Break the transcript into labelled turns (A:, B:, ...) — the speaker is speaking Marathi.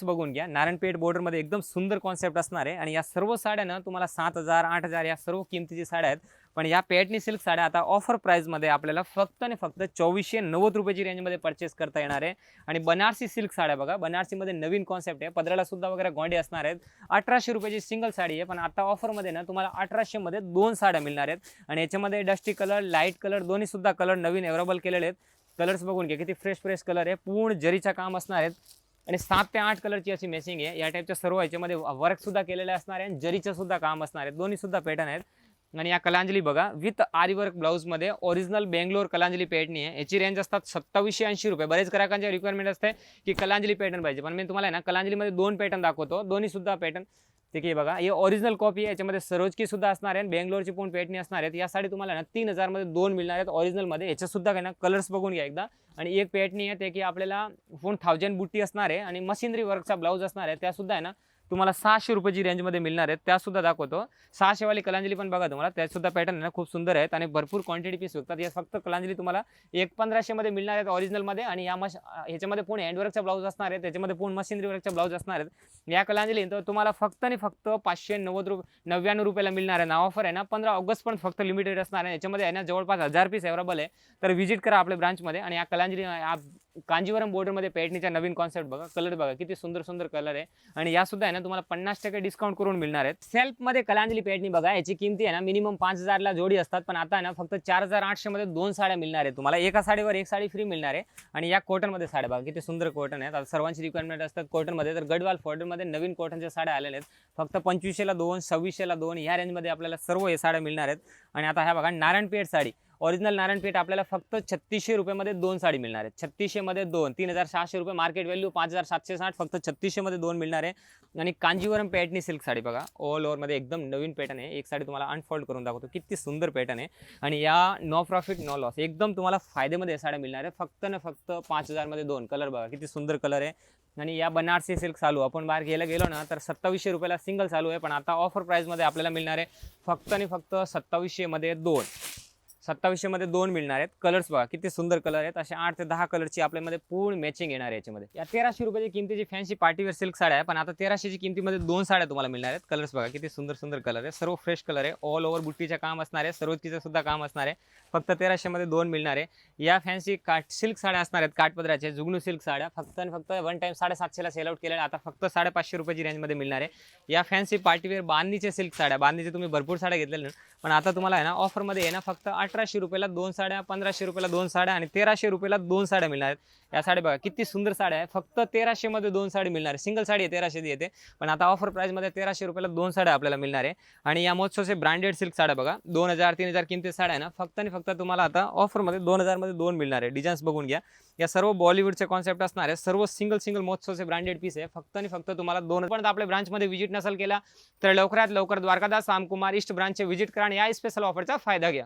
A: बघून घ्या, नारायणपेठ बॉर्डर मध्ये एकदम सुंदर कॉन्सेप्ट असणार आहे आणि या सर्व साड्या ना तुम्हाला 7,000 8,000 या सर्व किमतीची साड्या आहेत। पण या पॅटर्नी सिल्क साड्या आता ऑफर प्राइस मध्ये आपल्याला फक्त आणि फक्त 2490 रुपयाची रेंज मध्ये परचेस करता येणार आहे। आणि बनारसी सिल्क साड्या बघा, बनारसी मध्ये नवीन कॉन्सेप्ट आहे, पदराला सुद्धा वगैरे गोंडे असणार आहेत। 1800 रुपयाची सिंगल साडी आहे, पण आता ऑफर मध्ये ना तुम्हाला 1800 मध्ये दोन साड्या मिळणार आहेत। आणि याच्यामध्ये डस्टी कलर, लाईट कलर दोन्ही सुद्धा कलर नवीन अवेलेबल केलेले आहेत। कलर्स बघून घ्या, किती फ्रेश फ्रेश कलर आहे, पूर्ण जरीचा काम असणार आहे आणि 7 ते 8 कलरची अशी मॅचिंग आहे। या टाइपच्या सर्व याच्यामध्ये वर्क सुद्धा केलेले असणार आहे आणि जरीचं सुद्धा काम असणार आहे, दोन्ही सुद्धा पॅटर्न आहेत। आणि या कलांजली बघा, विथ आरी वर्क ब्लाउज मध्ये ओरिजिनल बेंगलोर कलांजली पॅटर्नी आहे। याची रेंज असतात 2780 रुपये। बरेच ग्राहकांची रिक्वायरमेंट असते की कलांजली पॅटर्न पाहिजे, पण मी तुम्हाला ना कलांजली मध्ये दोन पॅटर्न दाखवतो, दोन्ही सुद्धा पॅटर्न ठीक आहे बघा। हे ओरिजिनल कॉपी आहे, याच्यामध्ये सरोजकी सुद्धा असणार आहे, बेंगलोरची पण पॅटर्नी असणार आहेत। या साडी तुम्हाला ना 3000 मध्ये दोन मिळणार आहेत ओरिजिनल मध्ये। याच्या सुद्धा काय ना कलर्स बघून घ्या एकदा। आणि एक पॅटर्नी आहे ते की आपल्याला 1000 बुट्टी असणार आहे आणि मशिनरी वर्कचा ब्लाउज असणार आहे, त्या सुद्धा आहे ना तुम्हाला 600 रुपयाची रेंज मध्ये मिळणार आहेत, त्या सुद्धा दाखवतो। 600 वाली कलांजली पण बघा तुम्हाला, त्यात सुद्धा पॅटर्न आहे ना खूप सुंदर आहेत आणि भरपूर क्वांटिटी पीस विकतात। या फक्त कलांजली तुम्हाला 1500 मध्ये मिळणार आहेत ओरिजिनल मध्ये। आणि ह्याच्यामध्ये पूर्ण हँडवर्कचा ब्लाउज असणार आहे, त्याच्यामध्ये पूर्ण मशिनरी वर्कचा ब्लाउज असणार आहेत। या कलांजली तर तुम्हाला फक्त आणि फक्त 599 रुपयाला मिळणार आहे ना। ऑफर आहे ना 15 ऑगस्ट पण फक्त लिमिटेड असणार आहे। याच्यामध्ये आहे ना जवळपास 1000 पीस अवेलेबल आहे, तर व्हिजिट करा आपल्या ब्रांचमध्ये। आणि या कलांजली कांजीवरम बॉर्डर मध्ये पॅटर्नीचा नवीन कॉन्सेप्ट बघा, कलर बघा किती सुंदर सुंदर कलर आहे। आणि या सुद्धा आहे ना तुम्हाला 50% डिस्काउंट करून मिळणार आहेत। सेल्फ मध्ये कलांजली पॅटर्नी बघा, याची किमती आहे ना मिनिमम 5000 ला जोडी असतात, पण आता आहे ना फक्त 4800 मध्ये दोन साड्या मिळणार आहेत तुम्हाला। एका साडीवर एक साडी फ्री मिळणार आहे। आणि या कॉटन मध्ये साड्या बघा, किती सुंदर कॉटन आहे। आता सर्वांची रिक्वायरमेंट असतात कॉटन मध्ये, तर गडवाल फॉर्डर मध्ये नवीन कॉटनच्या साड्या आलेल्या आहेत। फक्त 2500 ला दोन, 2600 ला दोन या रेंज मध्ये आपल्याला सर्व हे साड्या मिळणार आहेत। आणि आता ह्या बघा नारायणपेठ साडी, ओरिजिनल नारायणपेठ आपल्याला फक्त 3600 रुपये मध्ये दोन साडी मिळणार आहे। 3600 मध्ये दोन, 3600 रुपये मार्केट व्हॅल्यू 5760, फक्त 3600 मध्ये दोन मिळणार आहे। आणि कांजीवरम पॅटर्नी सिल्क साडी बघा, ऑल ओव्हर मध्ये एकदम नवीन पॅटर्न आहे। एक साडी तुम्हाला अनफोल्ड करून दाखवतो, किती सुंदर पॅटर्न आहे। आणि या नो प्रॉफिट नो लॉस एकदम तुम्हाला फायदेमध्ये साड्या मिळणार आहे, फक्त ना फक्त 5000 मध्ये दोन। कलर बघा किती सुंदर कलर आहे। आणि या बनारसी सिल्क चालू आपण बाहेर घ्यायला गेलो ना तर 2700 रुपयाला सिंगल चालू आहे, पण आता ऑफर प्राइस मध्ये आपल्याला मिळणार आहे फक्त आणि फक्त 2700 मध्ये दोन। 2700 मध्ये दोन मिळणार आहेत। कलर्स बघा किती सुंदर कलर आहेत, असे 8 ते 10 कलरची आपल्यामध्ये पूर्ण मॅचिंग येणार आहे याच्यामध्ये। या 1300 रुपयाची किमतीची फॅन्सी पार्टीवेअर सिल्क साड्या आहे, पण आता 1300 ची किमतीमध्ये दोन साड्या तुम्हाला मिळणार आहेत। कलर्स बघा किती सुंदर सुंदर कलर आहे, सर्व फ्रेश कलर आहे, ऑल ओव्हर बुट्टीचे काम असणार आहे, सरोजकीचं सुद्धा काम असणार आहे। फक्त 1300 मध्ये दोन मिळणार आहे। या फॅन्सी काठ सिल्क साड्या असणार आहेत, काठपदराचे जुगनू सिल्क साड्या, फक्त आणि फक्त वन टाइम 750 ला सेल आउट केलेल्या, आता फक्त 550 रुपयाची रेंज मध्ये मिळणार आहे। या फॅन्सी पार्टीवेअर बांधणीचे सिल्क साड्या, बांधणीचे तुम्ही भरपूर साड्या घेतलेल्या, पण आता तुम्हाला आहे ना ऑफर मध्ये आहे ना फक्त 1800 रुपयाला दोन साड्या, 1500 रुपयाला दोन साड्या आणि 1300 रुपयाला दोन साड्या मिळणार आहेत। या साड्या बघा किती सुंदर साड्या आहे, फक्त 1300 मध्ये दोन साडी मिळणार आहे। सिंगल साडी 1300 दी येते, पण आता ऑफर प्राइस मध्ये 1300 रुपयाला दोन साड्या आपल्याला मिळणार आहे। आणि या महोत्सवचे ब्रँडेड सिल्क साड्या बघा, 2000 3000 किमती साड्या आहे ना, फक्त आणि फक्त तुम्हाला आता ऑफर मध्ये 2000 मध्ये दोन मिळणार आहे। डिझाईन्स बघून घ्या, या सर्व बॉलिवूडचे कॉन्सेप्ट असणार आहे, सर्व सिंगल महोत्सवचे ब्रँडेड पीस आहे। फक्त आणि फक्त तुम्हाला दोन। पण आपल्या ब्रांच मध्ये व्हिजिट नसेल केला तर लवकरात लवकर द्वारकादास रामकुमार ईस्ट ब्रांचचे व्हिजिट करा आणि या स्पेशल ऑफरचा फायदा घ्या।